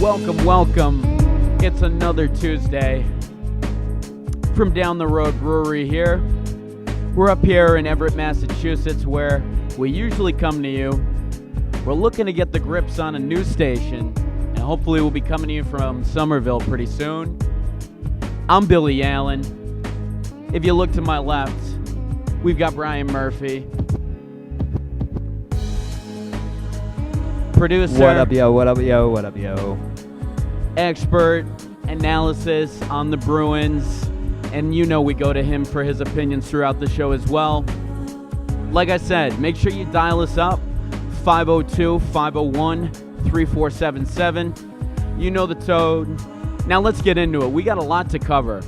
Welcome. It's another Tuesday from Down the Road Brewery here. We're up here in Everett, Massachusetts, where we usually come to you. We're looking to get the grips on a news station, and hopefully we'll be coming to you from Somerville pretty soon. I'm Billy Allen. If you look to my left, we've got Brian Murphy. Producer. What up, yo? Expert analysis on the Bruins, and you know we go to him for his opinions throughout the show as well. Like I said, make sure you dial us up, 502-501-3477. You know the tone. Now let's get into it. We got a lot to cover.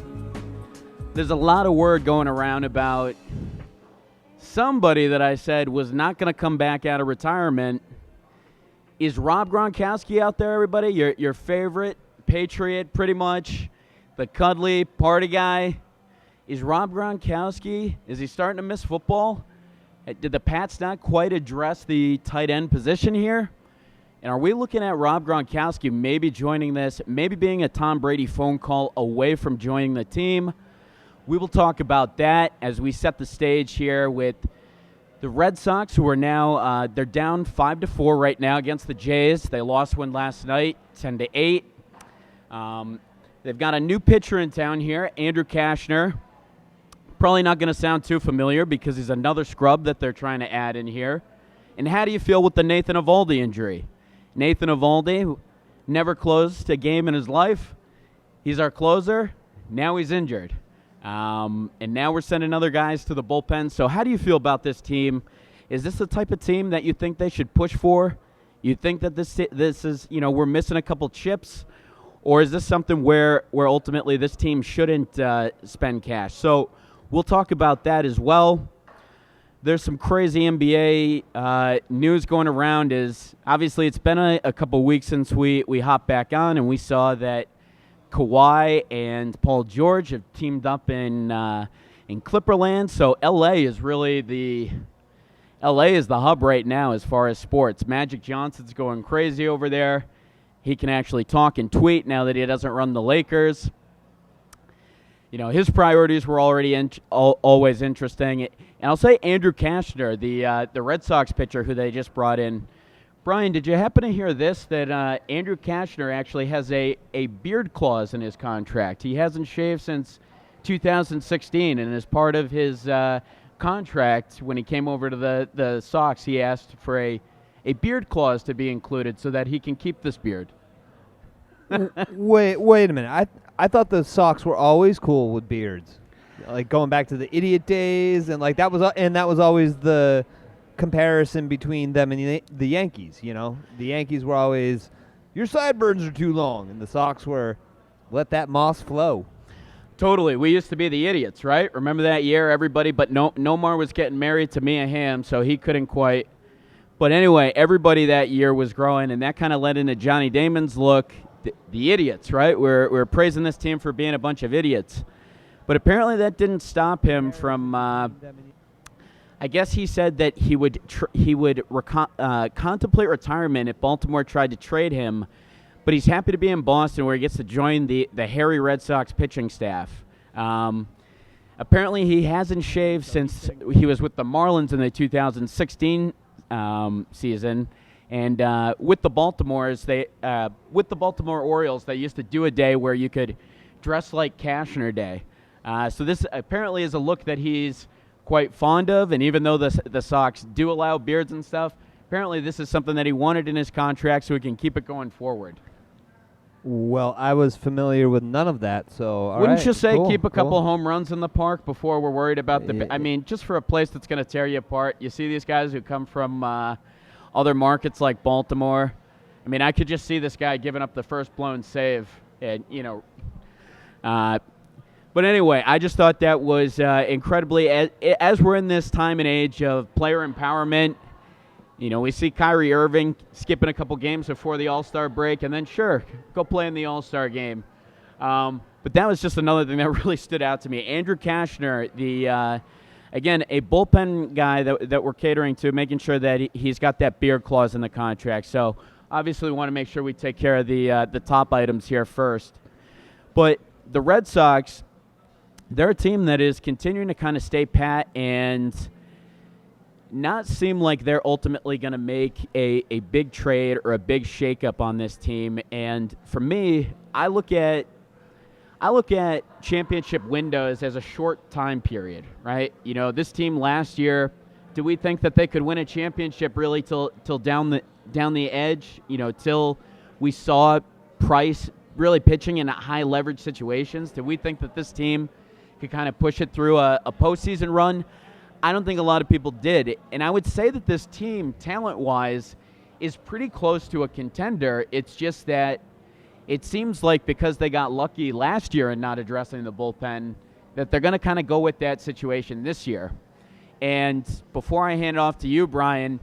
There's a lot of word going around about somebody that I said was not going to come back out of retirement. Is Rob Gronkowski out there, everybody? Your favorite Patriot, pretty much. The cuddly party guy. Is Rob Gronkowski, is he starting to miss football? Did the Pats not quite address the tight end position here? And are we looking at Rob Gronkowski maybe joining this, maybe being a Tom Brady phone call away from joining the team? We will talk about that as we set the stage here with the Red Sox, who are now, they're down 5-4 right now against the Jays. They lost one last night, 10-8. They've got a new pitcher in town here, Andrew Cashner. Probably not going to sound too familiar because he's another scrub that they're trying to add in here. And how do you feel with the Nathan Eovaldi injury? Nathan Eovaldi, who never closed a game in his life. He's our closer. Now he's injured. And now we're sending other guys to the bullpen. So how do you feel about this team? Is this the type of team that you think they should push for? You think that this is, we're missing a couple chips? Or is this something where ultimately this team shouldn't spend cash? So we'll talk about that as well. There's some crazy NBA news going around. Obviously it's been a couple weeks since we hopped back on, and we saw that Kawhi and Paul George have teamed up in Clipperland. So LA is the hub right now as far as sports. Magic Johnson's going crazy over there. He can actually talk and tweet now that he doesn't run the Lakers. His priorities were already always interesting. And I'll say Andrew Cashner, the Red Sox pitcher who they just brought in. Brian, did you happen to hear this, that Andrew Cashner actually has a beard clause in his contract? He hasn't shaved since 2016, and as part of his contract, when he came over to the Sox, he asked for a beard clause to be included so that he can keep this beard. Wait a minute. I thought the Sox were always cool with beards, like going back to the idiot days, and that was always the comparison between them and the Yankees. The Yankees were always, your sideburns are too long, and the Sox were, let that moss flow. Totally. We used to be the idiots, right? Remember that year, everybody? But Nomar was getting married to Mia Hamm, so he couldn't quite. But anyway, everybody that year was growing, and that kind of led into Johnny Damon's look, the idiots, right? We're praising this team for being a bunch of idiots. But apparently that didn't stop him from, I guess he said that he would contemplate retirement if Baltimore tried to trade him, but he's happy to be in Boston where he gets to join the hairy Red Sox pitching staff. Apparently he hasn't shaved since he was with the Marlins in the 2016 season, and with the Baltimore Orioles, they used to do a day where you could dress like Cashner Day. So this apparently is a look that he's quite fond of, and even though the Sox do allow beards and stuff, apparently this is something that he wanted in his contract so he can keep it going forward. Well, I was familiar with none of that, so Wouldn't you say keep a couple home runs in the park before we're worried about just for a place that's going to tear you apart. You see these guys who come from other markets like Baltimore. I could just see this guy giving up the first blown save, and but anyway, I just thought that was incredibly, as we're in this time and age of player empowerment, we see Kyrie Irving skipping a couple games before the All-Star break, and then sure, go play in the All-Star game. But that was just another thing that really stood out to me. Andrew Cashner, again, a bullpen guy that we're catering to, making sure that he's got that beard clause in the contract. So obviously we want to make sure we take care of the top items here first. But the Red Sox, they're a team that is continuing to kind of stay pat and not seem like they're ultimately going to make a big trade or a big shakeup on this team. And for me, I look at championship windows as a short time period, right? You know, this team last year, do we think that they could win a championship really till down the edge? You know, till we saw Price really pitching in high leverage situations? Did we think that this team could kind of push it through a postseason run? I don't think a lot of people did. And I would say that this team, talent-wise, is pretty close to a contender. It's just that it seems like because they got lucky last year in not addressing the bullpen, that they're going to kind of go with that situation this year. And before I hand it off to you, Brian,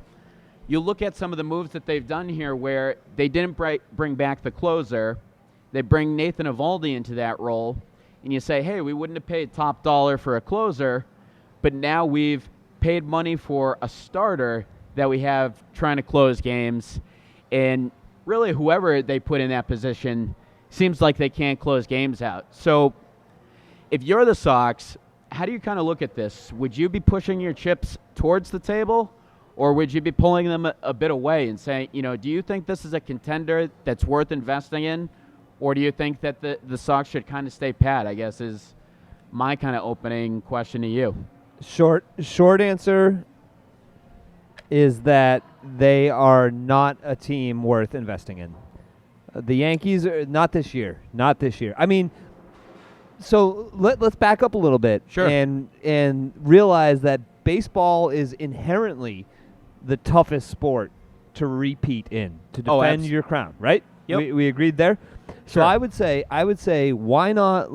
you look at some of the moves that they've done here where they didn't bring back the closer. They bring Nathan Eovaldi into that role, and you say, hey, we wouldn't have paid top dollar for a closer, but now we've paid money for a starter that we have trying to close games. And really whoever they put in that position seems like they can't close games out. So if you're the Sox, how do you kind of look at this? Would you be pushing your chips towards the table, or would you be pulling them a bit away and saying, you know, do you think this is a contender that's worth investing in, or do you think that the Sox should kind of stay pat, I guess, is my kind of opening question to you. Short answer is that they are not a team worth investing in. The Yankees are not this year. Not this year. I mean, so let's back up a little bit. Sure. And realize that baseball is inherently the toughest sport to repeat in, to defend your crown, right? Yep. We agreed there. So Sure. I would say why not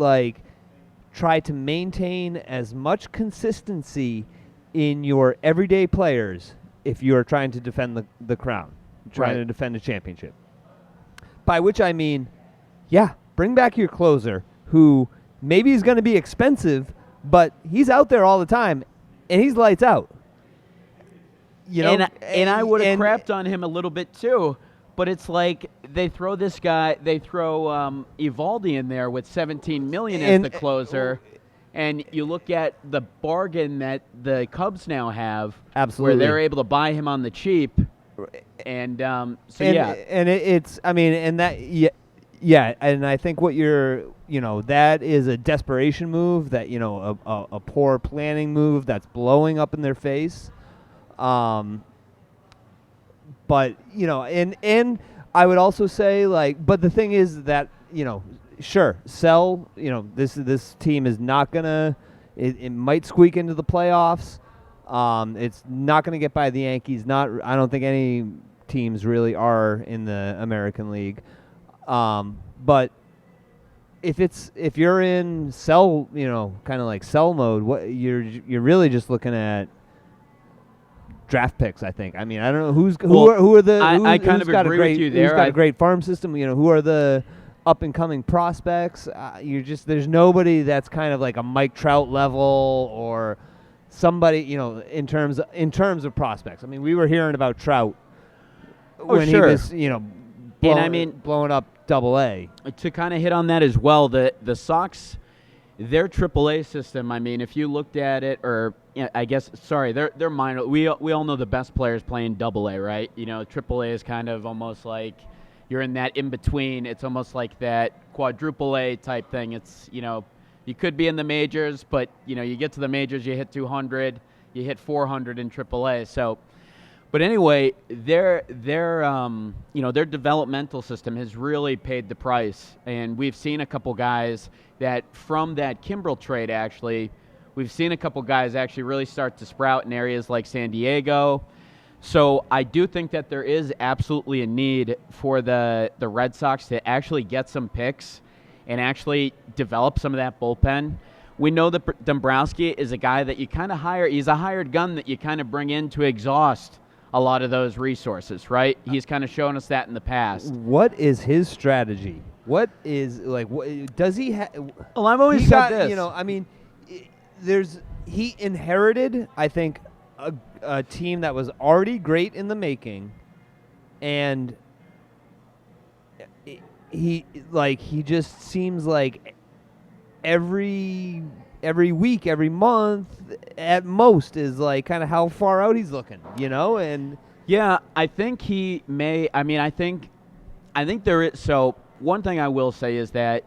try to maintain as much consistency in your everyday players if you are trying to defend the crown, trying to defend a championship. By which I mean, bring back your closer who maybe is going to be expensive, but he's out there all the time and he's lights out. You know, and I would have crapped on him a little bit too, but it's like they throw Eovaldi in there with $17 million as the closer, and you look at the bargain that the Cubs now have, absolutely, where they're able to buy him on the cheap, and and I think what that is a desperation move, that a poor planning move that's blowing up in their face. But and I would also say but the thing is that sure, sell. This team is not gonna. It might squeak into the playoffs. It's not gonna get by the Yankees. I don't think any teams really are in the American League. But if you're in sell, kind of like sell mode, what you're really just looking at draft picks, I think. I mean, I don't know who's got a great farm system. Who are the up and coming prospects? There's nobody that's kind of like a Mike Trout level or somebody. In terms of prospects. I mean, we were hearing about Trout when he was blowing up Double-A. To kind of hit on that as well, the Sox, their Triple-A system, I mean, if you looked at it, or they're minor. We all know the best players playing Double-A, right? Triple-A is kind of almost like you're in that in-between. It's almost like that quadruple-A type thing. It's, you could be in the majors, but, you get to the majors, you hit 200, you hit 400 in Triple-A. So, but anyway, their developmental system has really paid the price. And we've seen a couple guys that from that Kimbrel trade, actually, we've seen a couple guys actually really start to sprout in areas like San Diego. So I do think that there is absolutely a need for the Red Sox to actually get some picks and actually develop some of that bullpen. We know that Dombrowski is a guy that you kind of hire. He's a hired gun that you kind of bring in to exhaust a lot of those resources, right? He's kind of shown us that in the past. What is his strategy? What is, does he have... Well, I've always said this. I mean... He inherited, I think, a team that was already great in the making, and he just seems like every week, every month at most is like kind of how far out he's looking, and Yeah, I think he may. I mean, I think there is. So one thing I will say is that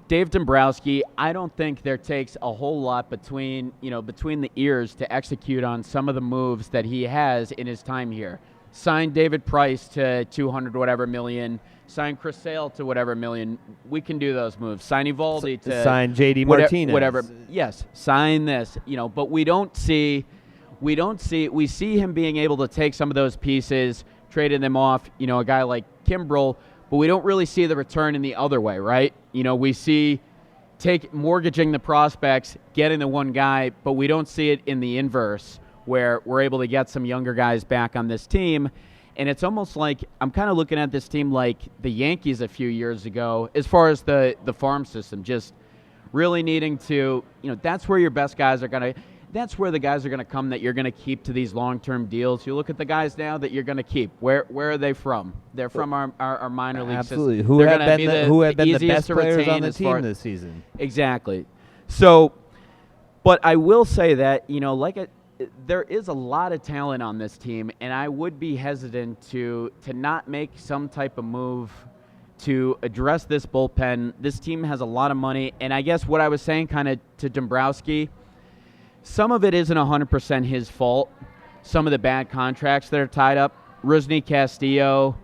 Dave Dombrowski, I don't think there takes a whole lot between the ears to execute on some of the moves that he has in his time here. Sign David Price to 200 whatever million. Sign Chris Sale to whatever million. We can do those moves. Sign Evaldi to sign JD Martinez. Whatever. Yes, sign this. But we see him being able to take some of those pieces, trading them off. A guy like Kimbrel. But we don't really see the return in the other way, right? We see mortgaging the prospects, getting the one guy, but we don't see it in the inverse where we're able to get some younger guys back on this team. And it's almost like I'm kind of looking at this team like the Yankees a few years ago as far as the farm system, just really needing to, that's where your best guys are going to – that's where the guys are going to come that you're going to keep to these long-term deals. You look at the guys now that you're going to keep. Where are they from? They're from our minor league Absolutely. system. Who have been the easiest best players on the as far- team this season? Exactly. So, but I will say that, there is a lot of talent on this team, and I would be hesitant to not make some type of move to address this bullpen. This team has a lot of money, and I guess what I was saying kind of to Dombrowski, some of it isn't 100% his fault. Some of the bad contracts that are tied up, Rusney Castillo,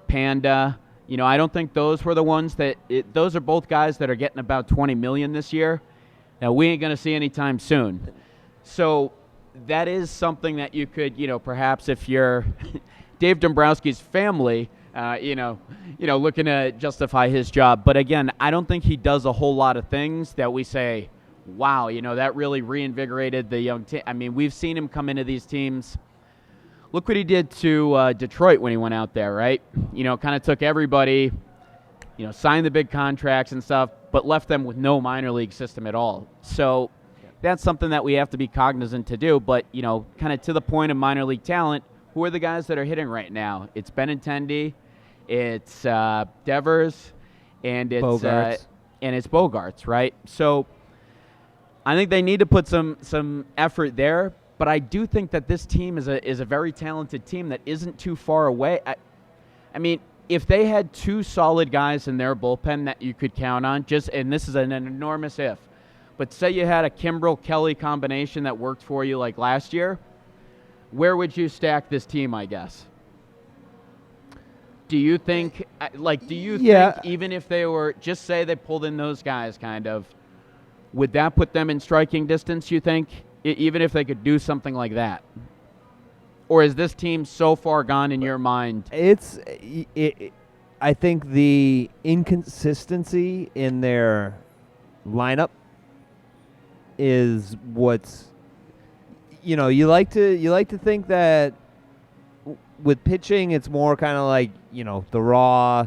Panda, I don't think those were the ones those are both guys that are getting about $20 million this year. Now, we ain't going to see anytime soon. So that is something that you could, perhaps if you're Dave Dombrowski's family, looking to justify his job. But again, I don't think he does a whole lot of things that we say, wow, that really reinvigorated the young team. I mean, we've seen him come into these teams. Look what he did to Detroit when he went out there, right? Kind of took everybody, signed the big contracts and stuff, but left them with no minor league system at all. So that's something that we have to be cognizant to do. But, kind of to the point of minor league talent, who are the guys that are hitting right now? It's Benintendi, it's Devers, and it's Bogarts, right? So I think they need to put some effort there, but I do think that this team is a very talented team that isn't too far away. I mean, if they had two solid guys in their bullpen that you could count on, and this is an enormous if, but say you had a Kimbrel-Kelly combination that worked for you like last year, where would you stack this team, I guess? Do you think, think even if they were, just say they pulled in those guys kind of, would that put them in striking distance, you think, even if they could do something like that? Or is this team so far gone in your mind? I think the inconsistency in their lineup is what's, you like to think that with pitching it's more kind of like, the raw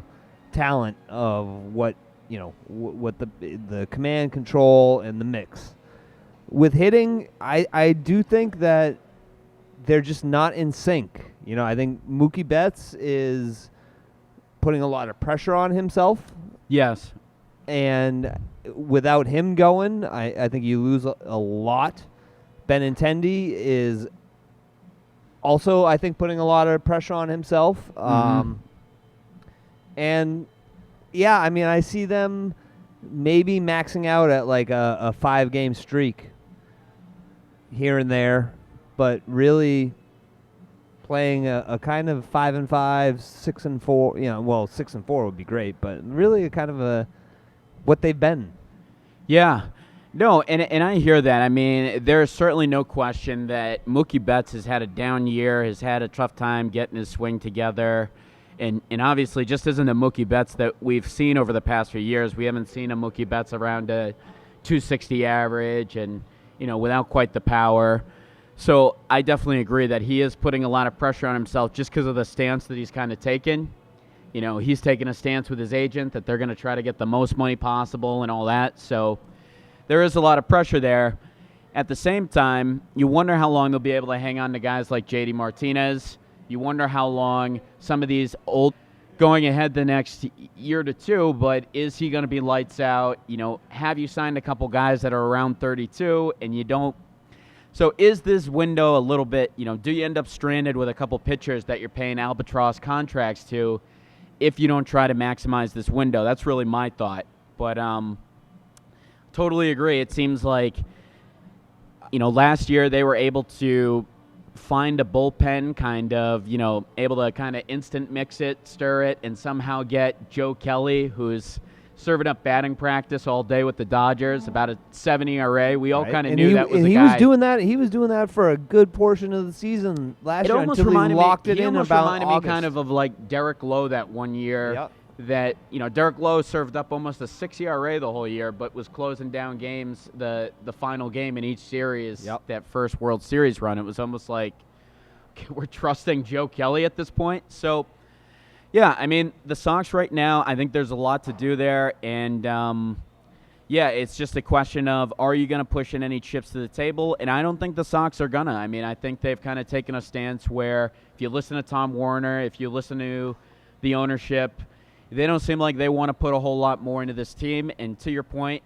talent of what what the command, control, and the mix. With hitting, I do think that they're just not in sync. I think Mookie Betts is putting a lot of pressure on himself. Yes. And without him going, I think you lose a lot. Benintendi is also, I think, putting a lot of pressure on himself. And yeah, I mean, I see them maybe maxing out at like a 5-game streak here and there, but really playing a kind of 5-5, 6-4. 6-4 would be great, but really a kind of what they've been. Yeah. No, and I hear that. I mean, there's certainly no question that Mookie Betts has had a down year, has had a tough time getting his swing together. And obviously just isn't a Mookie Betts that we've seen over the past few years. We haven't seen a Mookie Betts around a 260 average and, without quite the power. So I definitely agree that he is putting a lot of pressure on himself just because of the stance that he's kind of taken. He's taking a stance with his agent that they're going to try to get the most money possible and all that. So there is a lot of pressure there. At the same time, you wonder how long they'll be able to hang on to guys like JD Martinez. You wonder how long some of these old going ahead the next year to two, but is he going to be lights out? Have you signed a couple guys that are around 32 and you don't? So is this window a little bit, do you end up stranded with a couple pitchers that you're paying albatross contracts to if you don't try to maximize this window? That's really my thought. But totally agree. It seems like, last year they were able to find a bullpen able to kind of instant mix it, stir it, and somehow get Joe Kelly, who's serving up batting practice all day with the Dodgers, about a 7 ERA. We all kind of knew that was and the he guy. was doing that. He was doing that for a good portion of the season last year until he locked it in about reminded August. me kind of like Derek Lowe that one year. Yep. That Derek Lowe served up almost a 6 ERA the whole year, but was closing down games the final game in each series. Yep. That first World Series run, it was almost like we're trusting Joe Kelly at this point. So, yeah, I mean the Sox right now, I think there's a lot to do there, and it's just a question of are you going to push in any chips to the table? And I don't think the Sox are gonna. I mean, I think they've kind of taken a stance where if you listen to Tom Warner, if you listen to the ownership, they don't seem like they want to put a whole lot more into this team. And to your point,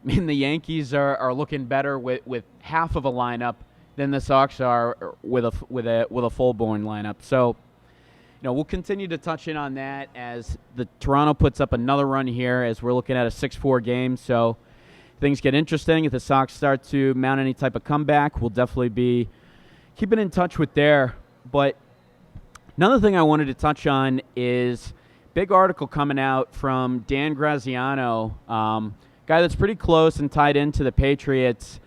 I mean, the Yankees are looking better with half of a lineup than the Sox are with a full-born lineup. So, we'll continue to touch in on that as the Toronto puts up another run here as we're looking at a 6-4 game. So things get interesting. If the Sox start to mount any type of comeback, we'll definitely be keeping in touch with there. But another thing I wanted to touch on is big article coming out from Dan Graziano, guy that's pretty close and tied into the Patriots,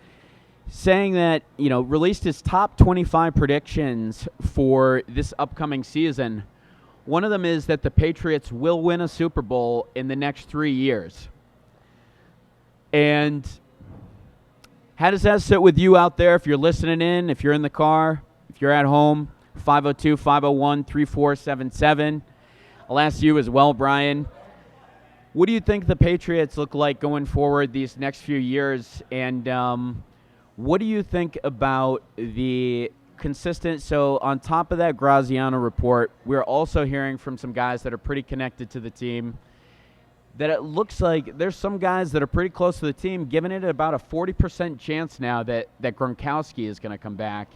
saying that, released his top 25 predictions for this upcoming season. One of them is that the Patriots will win a Super Bowl in the next 3 years. And how does that sit with you out there if you're listening in, if you're in the car, if you're at home? 502-501-3477. I'll ask you as well, Brian. What do you think the Patriots look like going forward these next few years? And what do you think about the consistent? So on top of that Graziano report, we're also hearing from some guys that are pretty connected to the team that it looks like there's some guys that are pretty close to the team giving it about a 40% chance now that Gronkowski is going to come back.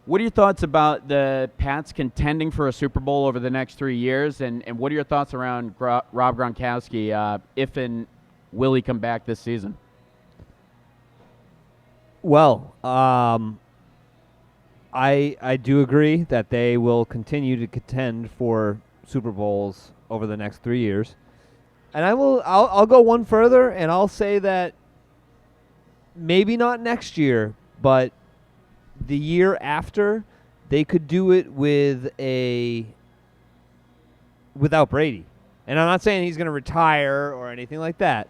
What are your thoughts about the Pats contending for a Super Bowl over the next 3 years? And what are your thoughts around Rob Gronkowski, if and will he come back this season? Well, I do agree that they will continue to contend for Super Bowls over the next 3 years. And I'll go one further, and I'll say that maybe not next year, but the year after, they could do it without Brady. And I'm not saying he's going to retire or anything like that.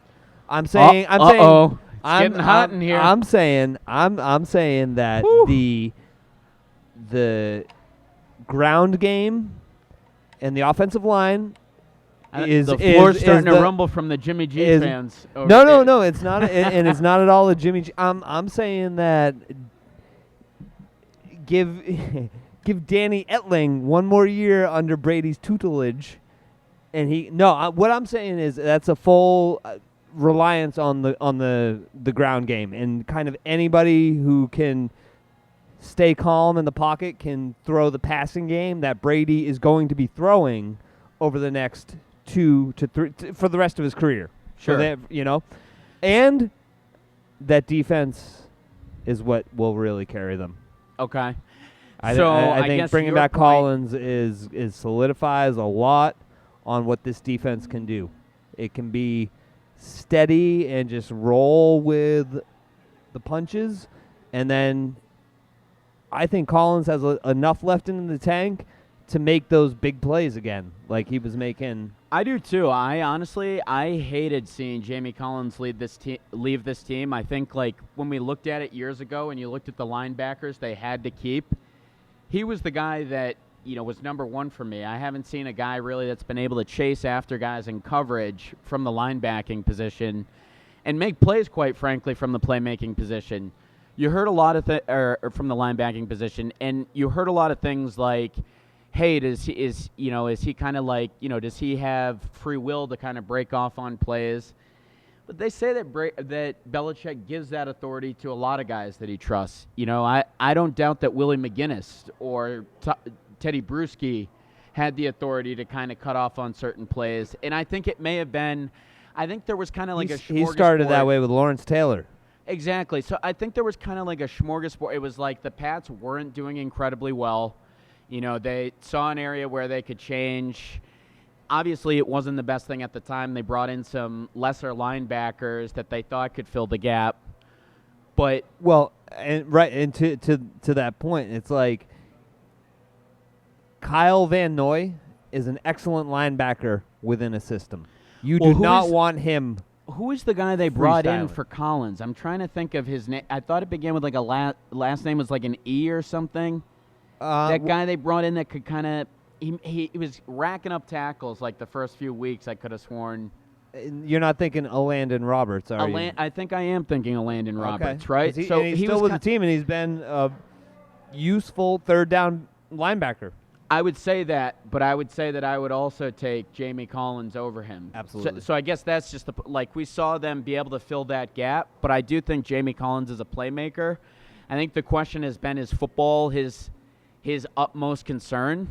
I'm saying it's getting hot in here. I'm saying that Whew. the ground game and the offensive line the floor's starting to rumble from the Jimmy G fans. No, it's not, and it's not at all a Jimmy G. I'm saying that give Danny Etling one more year under Brady's tutelage, and what I'm saying is that's a full reliance on the ground game, and kind of anybody who can stay calm in the pocket can throw the passing game that Brady is going to be throwing over the next 2 to 3 for the rest of his career. Sure. So and that defense is what will really carry them. Okay. I I think guess bringing your back point- Collins is solidifies a lot on what this defense can do. It can be steady and just roll with the punches, and then I think Collins has enough left in the tank to make those big plays again, like he was making. I do too. I hated seeing Jamie Collins leave this team. I think when we looked at it years ago and you looked at the linebackers they had to keep, he was the guy that was number one for me. I haven't seen a guy really that's been able to chase after guys in coverage from the linebacking position and make plays, quite frankly, from the playmaking position. You heard a lot of from the linebacking position, and you heard a lot of things like, hey, is he kind of like, does he have free will to kind of break off on plays? But they say that Belichick gives that authority to a lot of guys that he trusts. I don't doubt that Willie McGinnis or Teddy Bruschi had the authority to kind of cut off on certain plays. And I think it may have been, I think there was kind of like He started that way with Lawrence Taylor. Exactly. So I think there was kind of like a smorgasbord. It was like the Pats weren't doing incredibly well. They saw an area where they could change. Obviously, it wasn't the best thing at the time. They brought in some lesser linebackers that they thought could fill the gap. But and to that point, it's like Kyle Van Noy is an excellent linebacker within a system. You do not want him. Who is the guy they brought in for Collins? I'm trying to think of his name. I thought it began with like a last name was like an E or something. That guy they brought in that could kind of he was racking up tackles like the first few weeks. I could have sworn. You're not thinking Landon Roberts, are you? I think I am thinking of Landon Roberts, right? He's still with the team, and he's been a useful third down linebacker. I would say that, but I would say that I would also take Jamie Collins over him. Absolutely. So I guess that's just we saw them be able to fill that gap, but I do think Jamie Collins is a playmaker. I think the question has been, is football his utmost concern?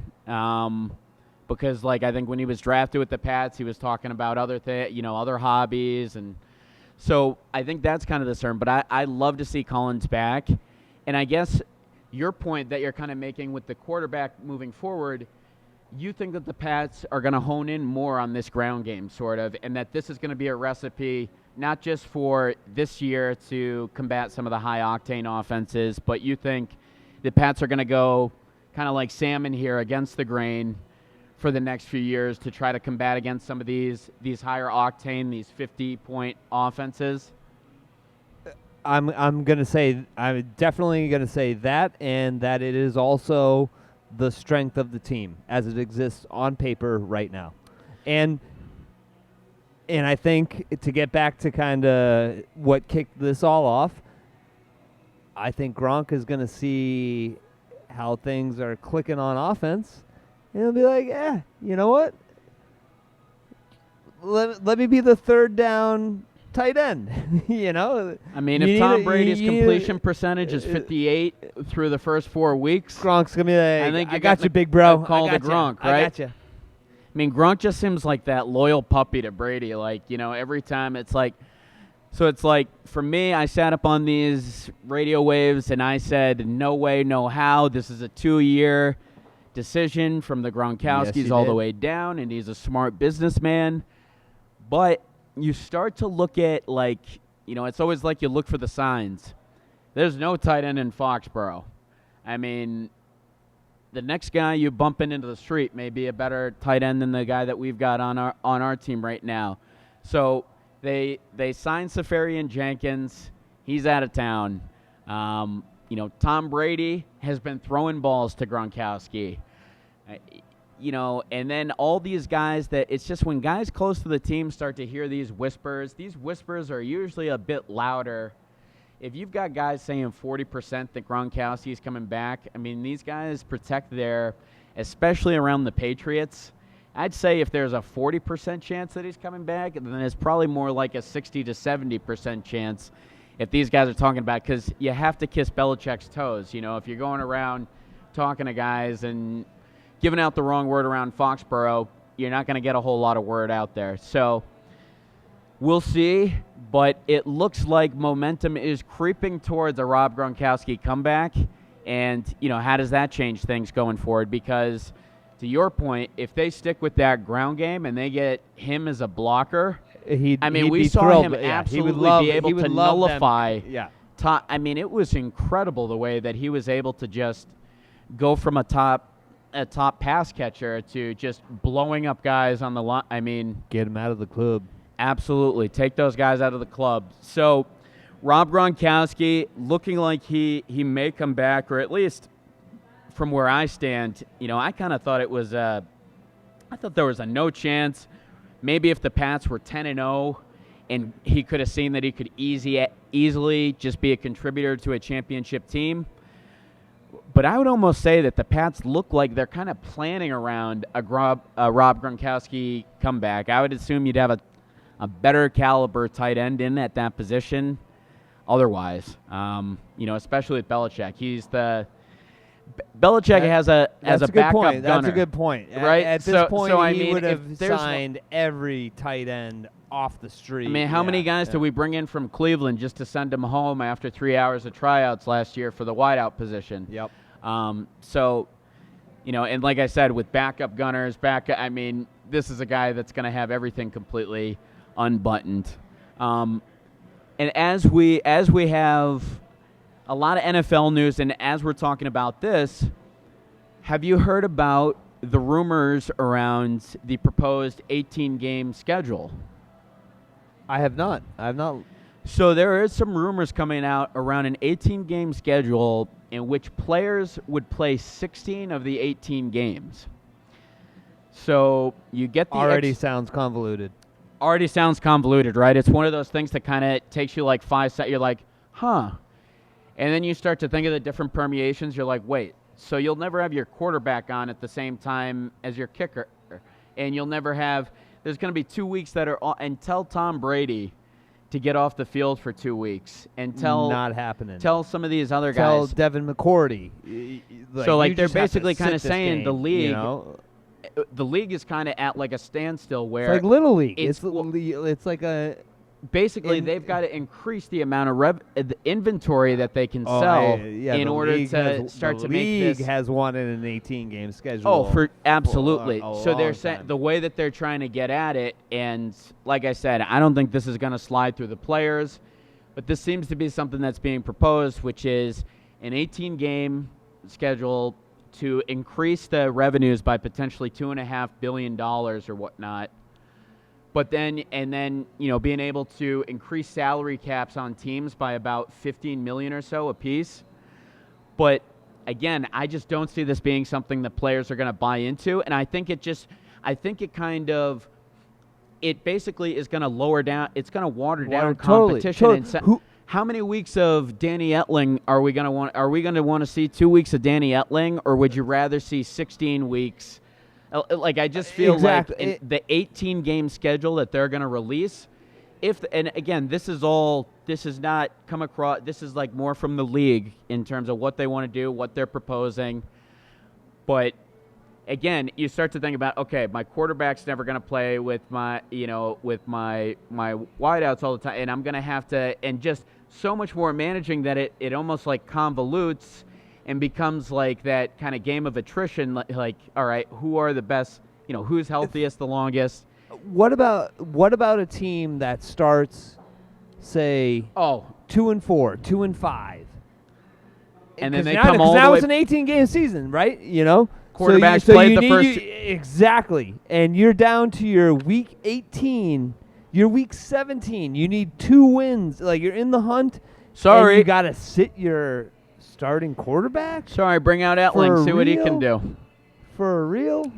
Because I think when he was drafted with the Pats, he was talking about other other hobbies, and so I think that's kind of the concern. But I love to see Collins back, and I guess your point that you're kind of making with the quarterback moving forward, you think that the Pats are going to hone in more on this ground game, sort of, and that this is going to be a recipe not just for this year to combat some of the high-octane offenses, but you think the Pats are going to go kind of like salmon here against the grain for the next few years to try to combat against some of these higher octane, these 50-point offenses? I'm definitely gonna say that, and that it is also the strength of the team as it exists on paper right now, and I think to get back to kind of what kicked this all off, I think Gronk is gonna see how things are clicking on offense, and he'll be like, you know what? Let me be the third down tight end. I mean, if Tom Brady's completion percentage is 58 through the first 4 weeks, Gronk's gonna be like, I think I got you, big bro. Call to Gronk, right? I got you. I mean, Gronk just seems like that loyal puppy to Brady. Every time it's like, so it's like, for me, I sat up on these radio waves and I said, no way, no how. This is a 2-year decision from the Gronkowskis all the way down, and he's a smart businessman. But you start to look at, it's always like you look for the signs. There's no tight end in Foxborough. I mean, the next guy you bump into the street may be a better tight end than the guy that we've got on our team right now. So they signed Safarian Jenkins. He's out of town. Tom Brady has been throwing balls to Gronkowski. And then all these guys that it's just when guys close to the team start to hear these whispers are usually a bit louder. If you've got guys saying 40% that Gronkowski is coming back, I mean, these guys protect especially around the Patriots. I'd say if there's a 40% chance that he's coming back, then it's probably more like a 60 to 70% chance if these guys are talking about, because you have to kiss Belichick's toes. If you're going around talking to guys and giving out the wrong word around Foxborough, you're not going to get a whole lot of word out there. So we'll see, but it looks like momentum is creeping towards a Rob Gronkowski comeback. And, how does that change things going forward? Because, to your point, if they stick with that ground game and they get him as a blocker, we saw him absolutely be able to nullify. It was incredible the way that he was able to just go from a top pass catcher to just blowing up guys on the line. Get him out of the club. Absolutely. Take those guys out of the club. So Rob Gronkowski looking like he may come back, or at least from where I stand, I kind of thought I thought there was a no chance. Maybe if the Pats were 10-0 and he could have seen that he could easily just be a contributor to a championship team. But I would almost say that the Pats look like they're kind of planning around a Rob Gronkowski comeback. I would assume you'd have a better caliber tight end in at that position. Otherwise, especially with Belichick, Belichick has a backup gunner. gunner. That's a good point. Right? At this point, he would if have there's signed every tight end off the street. I mean, how many guys did we bring in from Cleveland just to send them home after 3 hours of tryouts last year for the wideout position? Yep. And like I said, with backup gunners, this is a guy that's going to have everything completely unbuttoned. And as we have a lot of NFL news, and as we're talking about this, have you heard about the rumors around the proposed 18-game schedule? I have not. So there is some rumors coming out around an 18-game schedule in which players would play 16 of the 18 games. So you get the sounds convoluted. Already sounds convoluted, right? It's one of those things that kind of takes you like 5 seconds. You're like, huh. And then you start to think of the different permeations. You're like, wait, so you'll never have your quarterback on at the same time as your kicker. And you'll never have – there's going to be 2 weeks that are – and tell Tom Brady to get off the field for 2 weeks. And not happening. Tell some of these other tell guys. Devin McCourty. They're basically kind of saying the league the league is kind of at like a standstill where it's like Little League. It's like a basically they've got to increase the amount of the inventory that they can sell in order to start to make this. The league has wanted an 18-game schedule. Oh, absolutely. So they're saying the way that they're trying to get at it, and like I said, I don't think this is going to slide through the players, but this seems to be something that's being proposed, which is an 18-game schedule to increase the revenues by potentially $2.5 billion or whatnot. But then being able to increase salary caps on teams by about $15 million or so apiece. But again, I just don't see this being something that players are going to buy into. And I think it basically is going to lower down. It's going to water down competition. Totally. How many weeks of Danny Etling are we going to want? Are we going to want to see 2 weeks of Danny Etling, or would you rather see 16 weeks? Like, I just feel like the 18-game schedule that they're going to release, and again, this is not come across, this is like more from the league in terms of what they want to do, what they're proposing. But again, you start to think about, okay, my quarterback's never going to play with my wideouts all the time, and I'm going to have to, and just so much more managing that it almost like convolutes and becomes like that kind of game of attrition, like, all right, who are the best, who's healthiest the longest? What about a team that starts, say, 2-4, 2-5, and then they come all the way. Now it's an 18-game season, right? Quarterbacks played the first. Exactly, and you're down to your week 18, your week 17. You need 2 wins. Like, you're in the hunt. Sorry, and you got to sit your starting quarterback? Sorry, bring out Etling, see what he can do. For real?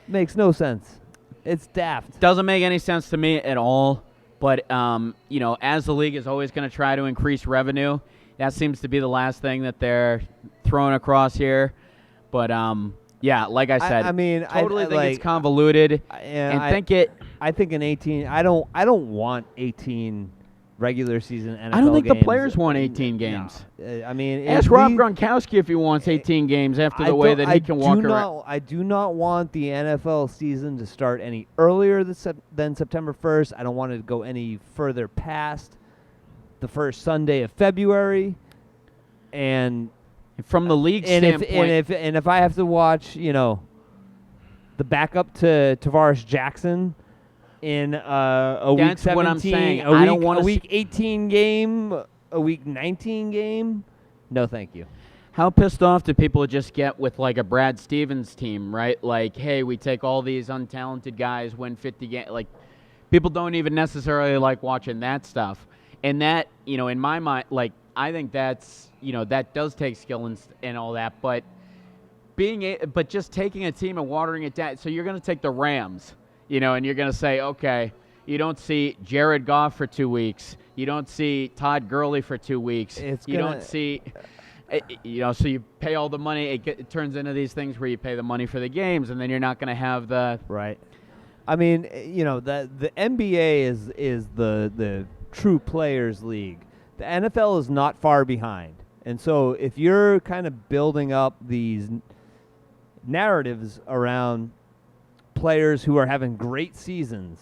Makes no sense. It's daft. Doesn't make any sense to me at all. But, as the league is always going to try to increase revenue, that seems to be the last thing that they're throwing across here. But, like I said, totally think it's convoluted. I think an 18. I don't want 18 regular season NFL I don't think games. the players want 18 games. No. Ask Rob Gronkowski if he wants 18 games after the way that he can walk around. I do not want the NFL season to start any earlier than September 1st. I don't want it to go any further past the first Sunday of February. And from the league standpoint, if I have to watch, the backup to Tavares Jackson in a week 17, what I'm saying. a week 18 game, a week 19 game, no thank you. How pissed off do people just get with like a Brad Stevens team, right? Like, hey, we take all these untalented guys, win 50 games. Like, people don't even necessarily like watching that stuff. And that, in my mind, like, I think that's, that does take skill and all that. But but just taking a team and watering it down. So you're going to take the Rams. And you're going to say, okay, you don't see Jared Goff for 2 weeks. You don't see Todd Gurley for 2 weeks. You don't see So you pay all the money. It turns into these things where you pay the money for the games, and then you're not going to have the Right. I mean, the NBA is the true players league. The NFL is not far behind. And so if you're kind of building up these narratives around players who are having great seasons,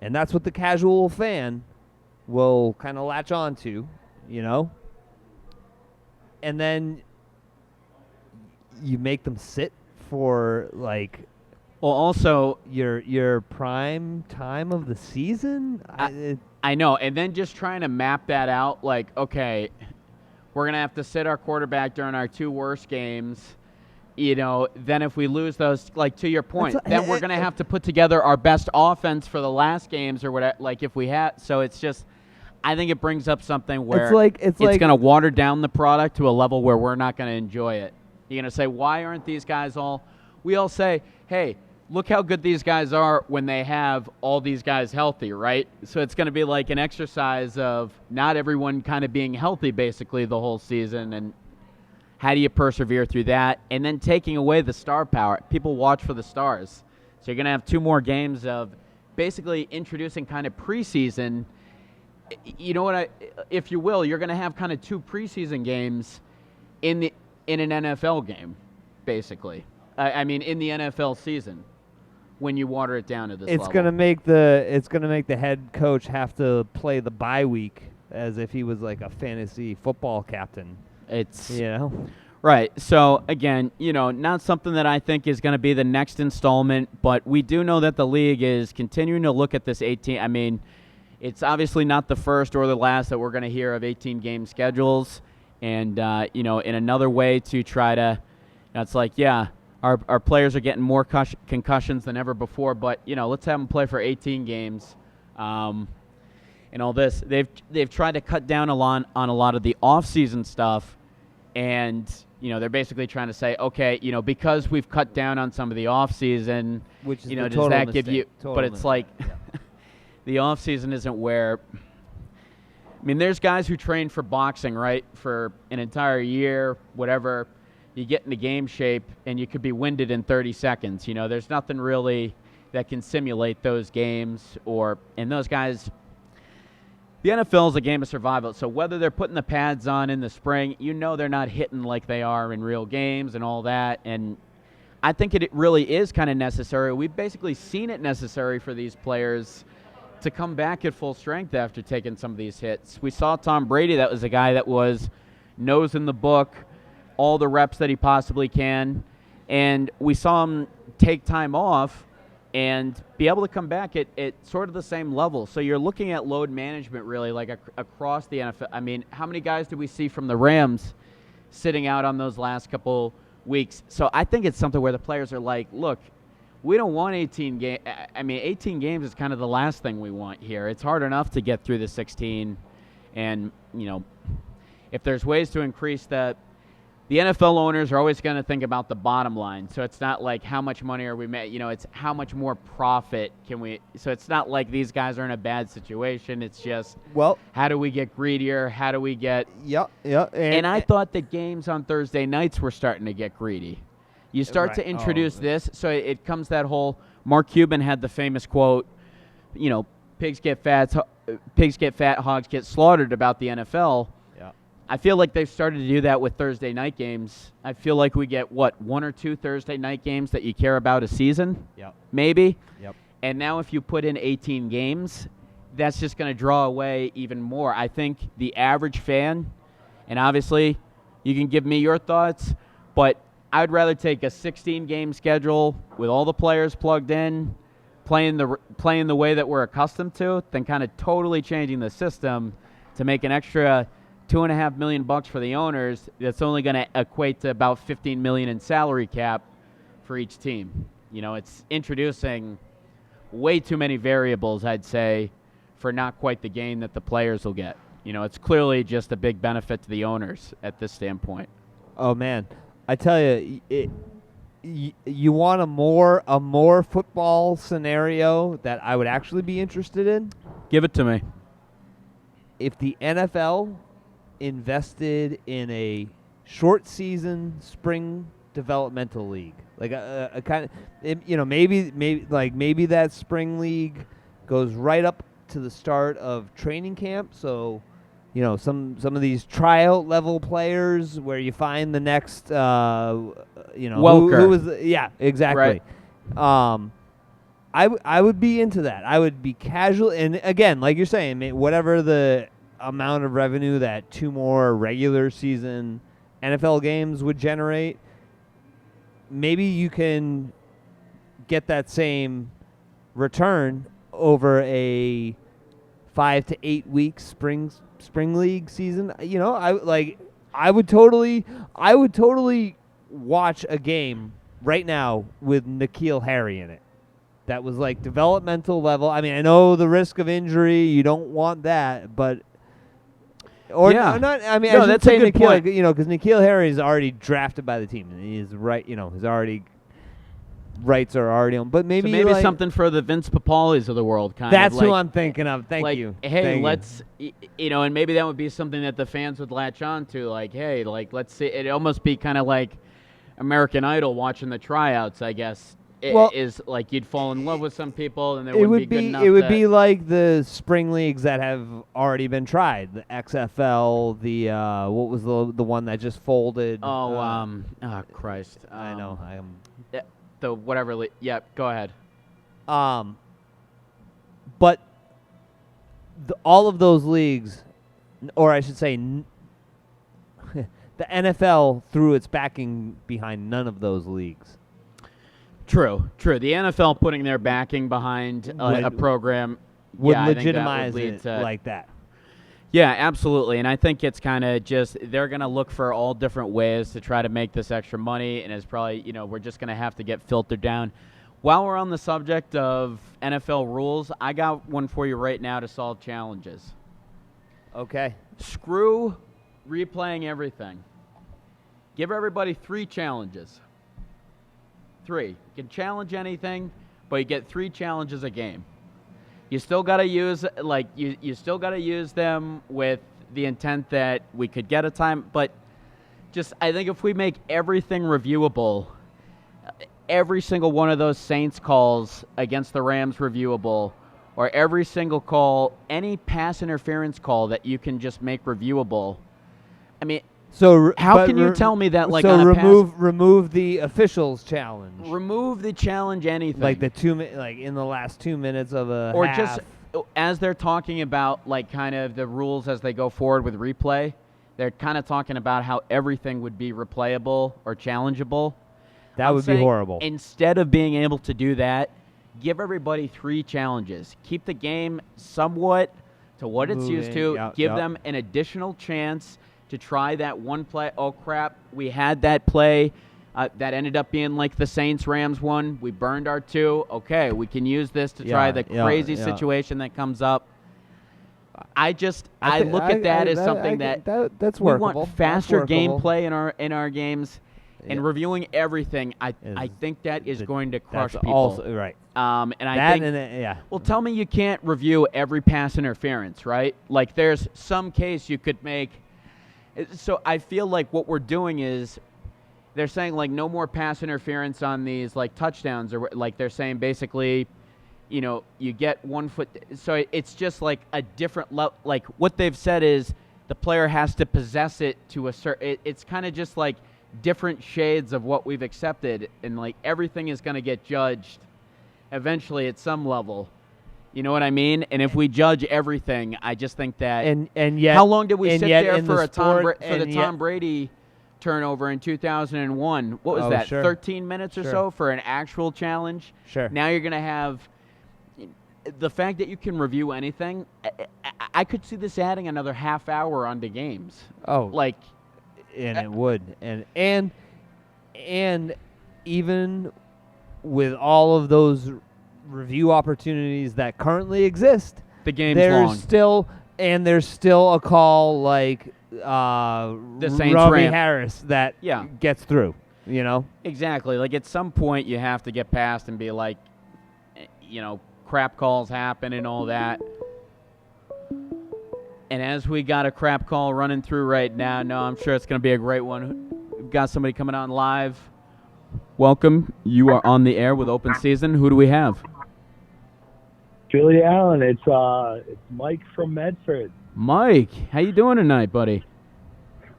and that's what the casual fan will kind of latch on to, and then you make them sit for like well, also your prime time of the season. I know, and then just trying to map that out, like, okay, we're going to have to sit our quarterback during our 2 worst games. Then if we lose those, like, to your point, then we're going to have to put together our best offense for the last games or whatever, like if we had. So it's just, I think it brings up something where it's going to water down the product to a level where we're not going to enjoy it. You're going to say, why aren't these guys we all say, hey, look how good these guys are when they have all these guys healthy, right? So it's going to be like an exercise of not everyone kind of being healthy basically the whole season, and how do you persevere through that? And then taking away the star power. People watch for the stars. So you're going to have 2 more games of basically introducing kind of preseason. You know what? If you will, you're going to have kind of 2 preseason games in an NFL game, basically. I mean, in the NFL season, when you water it down to this level. It's going to make the head coach have to play the bye week as if he was like a fantasy football captain. It's right. So again, not something that I think is going to be the next installment, but we do know that the league is continuing to look at this 18. I mean, it's obviously not the first or the last that we're going to hear of 18-game schedules, and in another way to try to, it's like, yeah, our players are getting more concussions than ever before, but let's have them play for 18 games. And all this, they've tried to cut down on a lot of the off-season stuff. And, they're basically trying to say, okay, because we've cut down on some of the off-season, which is does that give you – but it's like the off-season isn't where – I mean, there's guys who train for boxing, right, for an entire year, whatever. You get into game shape, and you could be winded in 30 seconds. There's nothing really that can simulate those games and those guys – the NFL is a game of survival, so whether they're putting the pads on in the spring, they're not hitting like they are in real games and all that, and I think it really is kind of necessary. We've basically seen it necessary for these players to come back at full strength after taking some of these hits. We saw Tom Brady. That was a guy that was nose in the book, all the reps that he possibly can, and we saw him take time off and be able to come back at sort of the same level. So you're looking at load management really like across the NFL. I mean, how many guys did we see from the Rams sitting out on those last couple weeks? So I think it's something where the players are like, look, we don't want 18 games. I mean, 18 games is kind of the last thing we want here. It's hard enough to get through the 16. And, if there's ways to increase that, the NFL owners are always going to think about the bottom line. So it's not like how much money are we making, it's how much more profit can we. So it's not like these guys are in a bad situation. It's just, how do we get greedier? How do we get. Yeah. And I thought that games on Thursday nights were starting to get greedy. You start to introduce this. So it comes that whole. Mark Cuban had the famous quote, pigs get fat, hogs get slaughtered about the NFL. I feel like they've started to do that with Thursday night games. I feel like we get, 1 or 2 Thursday night games that you care about a season? Yep. Maybe? Yep. And now if you put in 18 games, that's just going to draw away even more. I think the average fan, and obviously you can give me your thoughts, but I would rather take a 16-game schedule with all the players plugged in, playing the way that we're accustomed to, than kind of totally changing the system to make an extra $2.5 million for the owners. That's only going to equate to about $15 million in salary cap for each team. It's introducing way too many variables, I'd say, for not quite the gain that the players will get. It's clearly just a big benefit to the owners at this standpoint. Oh man, I tell you, you want a more football scenario that I would actually be interested in? Give it to me. If the NFL invested in a short season spring developmental league, like a kind of, maybe that spring league goes right up to the start of training camp. So, some of these tryout level players where you find the next, Welker. who was, exactly. Right. I would be into that. I would be casual, and again, like you're saying, whatever the amount of revenue that 2 more regular season NFL games would generate, maybe you can get that same return over a 5 to 8 week spring league season. I would totally watch a game right now with N'Keal Harry in it. That was like developmental level. I mean, I know the risk of injury, you don't want that, but not. I mean, no, I should that's say a good N'Keal, point. because N'Keal Harry is already drafted by the team, and he's right. His already rights are already on. But maybe Something for the Vince Papalis of the world, kind that's of. That's who I'm thinking of. Thank you. Hey, Thank you. let's and maybe that would be something that the fans would latch on to. Like, hey, let's see. It'd almost be kind of like American Idol watching the tryouts, I guess. Is like you'd fall in love with some people, and there wouldn't be good enough. It would be like the spring leagues that have already been tried. The XFL, the what was the one that just folded? Christ! I know. The whatever. Yeah, go ahead. But all of those leagues, or I should say, the NFL threw its backing behind none of those leagues. True. The NFL putting their backing behind a program would I think that legitimize would lead it to, like that. Yeah, absolutely. And I think it's kind of just they're going to look for all different ways to try to make this extra money, and it's probably, we're just going to have to get filtered down. While we're on the subject of NFL rules, I got one for you right now to solve challenges. Okay. Screw replaying everything. Give everybody 3 challenges. 3. You can challenge anything, but you get 3 challenges a game. You still got to use you still got to use them with the intent that we could get a time, but just I think if we make everything reviewable, every single one of those Saints calls against the Rams reviewable, or every single call, any pass interference call that you can just make reviewable. I mean, so how can you tell me that remove the officials challenge? Remove the challenge anything. Like in the last 2 minutes of a or half. Just as they're talking about kind of the rules as they go forward with replay, they're kind of talking about how everything would be replayable or challengeable. That would be horrible. Instead of being able to do that, give everybody 3 challenges. Keep the game somewhat to what it's used to. Give them an additional chance to try that one play. Oh, crap, we had that play that ended up being like the Saints-Rams one. We burned our 2. Okay, we can use this to try the crazy situation that comes up. I look at that as something that's we workable. want faster gameplay in our games. And reviewing everything, I think that is going to crush people. Also, right. And I think, well, tell me you can't review every pass interference, right? Like there's some case you could make. So I feel like what we're doing is they're saying like no more pass interference on these like touchdowns, or like they're saying basically, you get 1 foot. So it's just like a different level. Like what they've said is the player has to possess it to a certain. It's kind of just like different shades of what we've accepted, and like everything is going to get judged eventually at some level. You know what I mean? And if we judge everything, I just think that. And yet, how long did we sit there for the Tom Brady turnover in 2001? What was that? Sure. 13 minutes or so for an actual challenge. Sure. Now you're going to have the fact that you can review anything. I could see this adding another half hour onto games. Oh, and it would, and even with all of those review opportunities that currently exist, the game's long. There's still a call like the Saints Robbie Harris that gets through. Exactly. Like at some point you have to get past and be like, crap calls happen and all that. And as we got a crap call running through right now, no, I'm sure it's going to be a great one. We've got somebody coming on live. Welcome. You are on the air with Open Season. Who do we have? Julie Allen, it's Mike from Medford. Mike, how you doing tonight, buddy?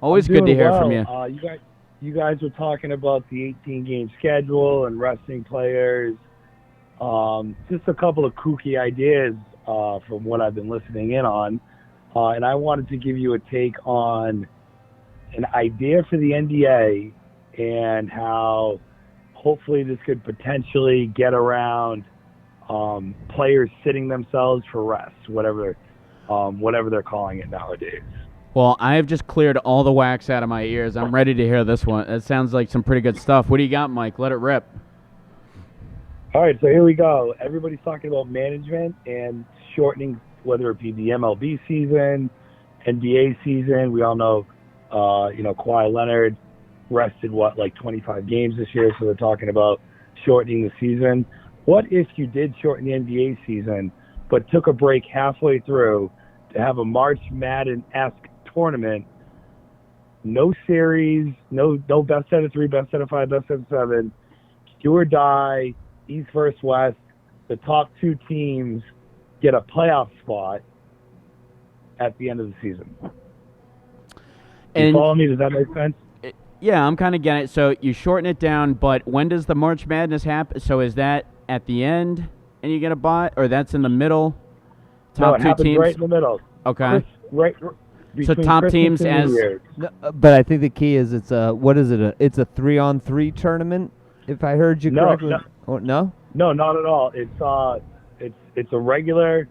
Always I'm good to doing hear well. from you. You guys were talking about the 18-game schedule and resting players. Just a couple of kooky ideas from what I've been listening in on. And I wanted to give you a take on an idea for the NBA and how hopefully this could potentially get around players sitting themselves for rest, whatever they're calling it nowadays. Well, I have just cleared all the wax out of my ears. I'm ready to hear this one. It sounds like some pretty good stuff. What do you got, Mike? Let it rip. All right, so here we go. Everybody's talking about management and shortening, whether it be the MLB season, NBA season. We all know, Kawhi Leonard rested, 25 games this year, so they're talking about shortening the season. What if you did shorten the NBA season, but took a break halfway through to have a March Madden-esque tournament? No series, no best out of 3, best out of 5, best out of 7. Do or die, East versus West. The top 2 teams get a playoff spot at the end of the season. You follow me? Does that make sense? Yeah, I'm kind of getting it. So you shorten it down, but when does the March Madness happen? So is that at the end and you get a bot, or that's in the middle? No, Top it 2 happens teams? right in the middle. Okay. Right. So top Christmas teams and as New Year's. No, but I think the key is it's a 3-on-3 tournament. If I heard you correctly. No. Oh, no? No, not at all. It's a regular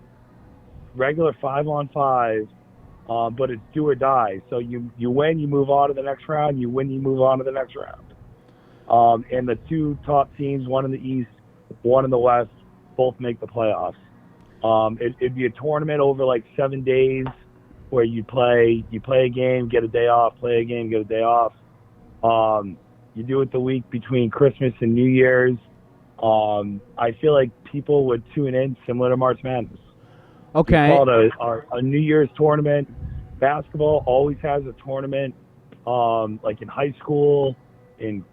5-on-5, but it's do or die. So you win, you move on to the next round. You win, you move on to the next round. And the 2 top teams, one in the East, one in the West, both make the playoffs. It'd be a tournament over 7 days where you play a game, get a day off, play a game, get a day off. You do it the week between Christmas and New Year's. I feel like people would tune in similar to March Madness. okay. It's called a New Year's tournament. Basketball always has a tournament, in high school, in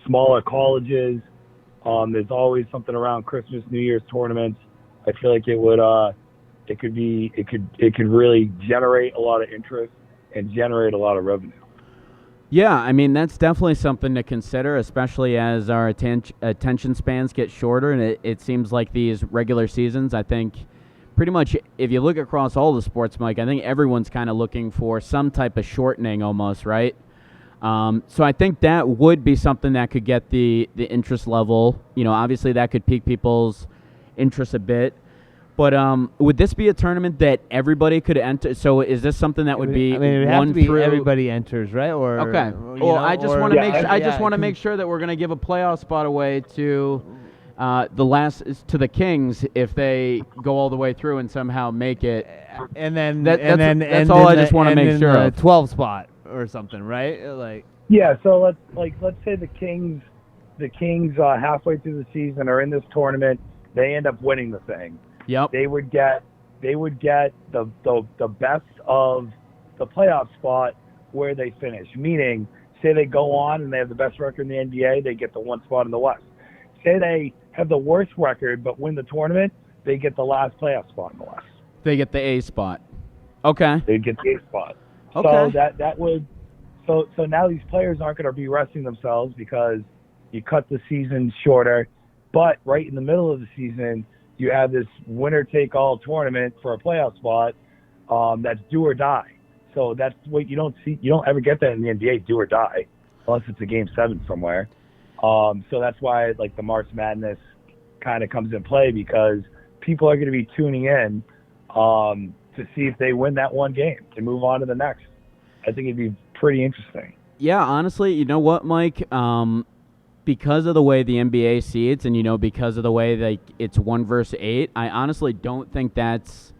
smaller colleges. There's always something around Christmas, New Year's tournaments. I feel like it could really generate a lot of interest and generate a lot of revenue. Yeah, I mean, that's definitely something to consider, especially as our attention spans get shorter, and it seems like these regular seasons, I think, pretty much, if you look across all the sports, Mike, I think everyone's kind of looking for some type of shortening almost, right? So I think that would be something that could get the interest level. Obviously that could pique people's interest a bit. But would this be a tournament that everybody could enter? So is this something that would be it would have one to be through everybody enters, right? Or okay. Well, I just want to make sure. I just want to yeah, make sure that we're going to give a playoff spot away to to the Kings if they go all the way through and somehow make it. and then That's all I just want to make sure of. 12 spot or something, right? Yeah, so let's say the Kings halfway through the season are in this tournament, they end up winning the thing. Yep. They would get the best of the playoff spot where they finish. Meaning, say they go on and they have the best record in the NBA, they get the 1 spot in the West. Say they have the worst record but win the tournament, they get the last playoff spot in the West. They get the A spot. Okay. They get the A spot. Okay. So that would so now these players aren't going to be resting themselves because you cut the season shorter, but right in the middle of the season you have this winner-take-all tournament for a playoff spot that's do or die. So that's what you don't see. You don't ever get that in the NBA, do or die, unless it's a Game 7 somewhere. So that's why the March Madness kind of comes in play, because people are going to be tuning in to see if they win that one game and move on to the next. I think it'd be pretty interesting. Yeah, honestly, you know what, Mike? Because of the way the NBA seeds and, because of the way it's 1 versus 8, I honestly don't think that's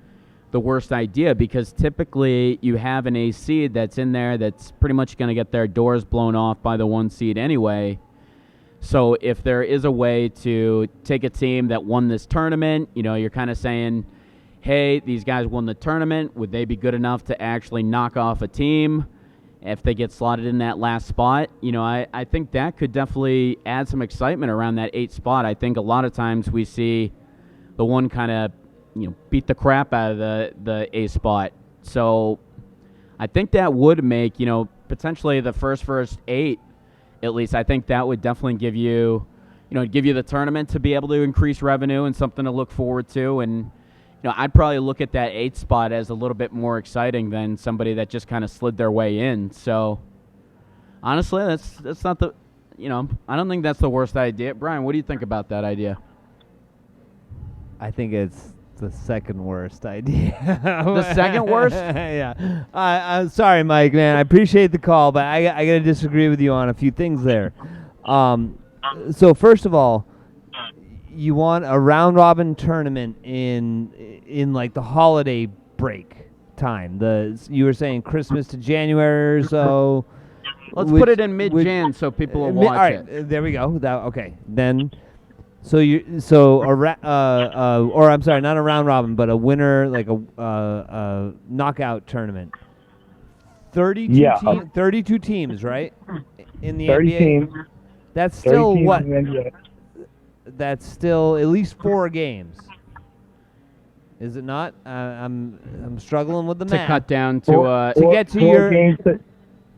the worst idea, because typically you have an A seed that's in there that's pretty much going to get their doors blown off by the 1 seed anyway. So if there is a way to take a team that won this tournament, you're kind of saying, hey, these guys won the tournament. Would they be good enough to actually knock off a team if they get slotted in that last spot? I think that could definitely add some excitement around that 8th spot. I think a lot of times we see the one kind of, beat the crap out of the 8th spot. So I think that would make, potentially the first 8, at least. I think that would definitely give you the tournament to be able to increase revenue and something to look forward to. And, I'd probably look at that 8th spot as a little bit more exciting than somebody that just kind of slid their way in. So, honestly, that's not the, I don't think that's the worst idea. Brian, what do you think about that idea? I think it's the second worst idea. The second worst? Yeah. I'm sorry, Mike, man. I appreciate the call, but I got to disagree with you on a few things there. So, first of all, you want a round-robin tournament in like the holiday break time. You were saying Christmas to January or so. Let's put it in mid-Jan so people will watch all right, it. There we go. Okay. Then, or I'm sorry, not a round robin, but a winner, like a knockout tournament. 32 teams, right? In the 30 NBA. teams. That's 30 still teams what? in the NBA. That's still at least 4 games. Is it not? I'm struggling with the To math. cut down to to get to 4 your games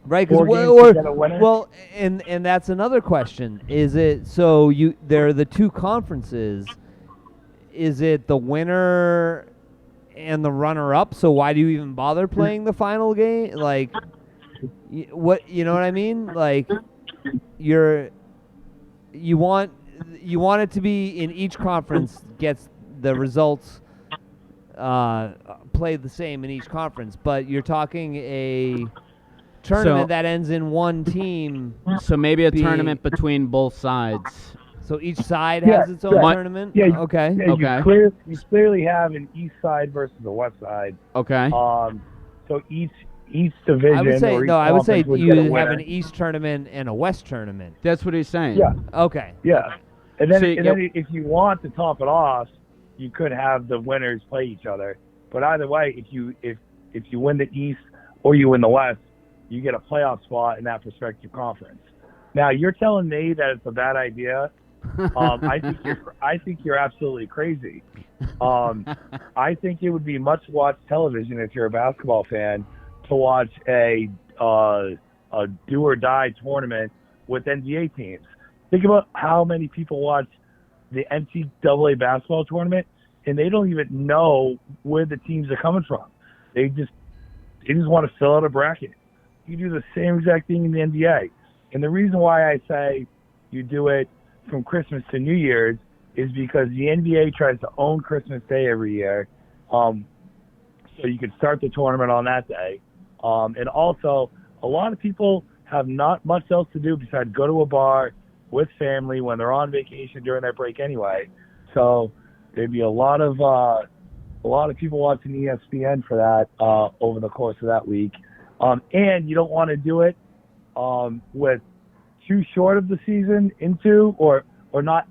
right, four because games to get a winner? well, and that's another question. Is it so? There are the 2 conferences. Is it the winner and the runner-up? So why do you even bother playing the final game? Like, what you know what I mean? Like, you want it to be in each conference gets the results played the same in each conference, but you're talking a tournament that ends in one team. so maybe a tournament between both sides. So each side has its own tournament? Yeah, okay. Yeah, Okay. You clearly have an east side versus a west side. Okay. So each division. I would say or each I would say conference you get a have winner. an east tournament and a west tournament. That's what he's saying. Yeah, Okay. yeah. And then, See, then if you want to top it off, you could have the winners play each other. But either way, if you win the East or you win the West, you get a playoff spot in that respective conference. Now you're telling me that it's a bad idea. I think you're absolutely crazy. I think it would be much watched television if you're a basketball fan to watch a do or die tournament with NBA teams. Think about how many people watch the NCAA basketball tournament, and they don't even know where the teams are coming from. They just want to fill out a bracket. You do the same exact thing in the NBA. And the reason why I say you do it from Christmas to New Year's is because the NBA tries to own Christmas Day every year. So you can start the tournament on that day. And also, a lot of people have not much else to do besides go to a bar with family when they're on vacation during their break anyway. So there'd be a lot of people watching ESPN for that over the course of that week. And you don't want to do it with too short of the season into or not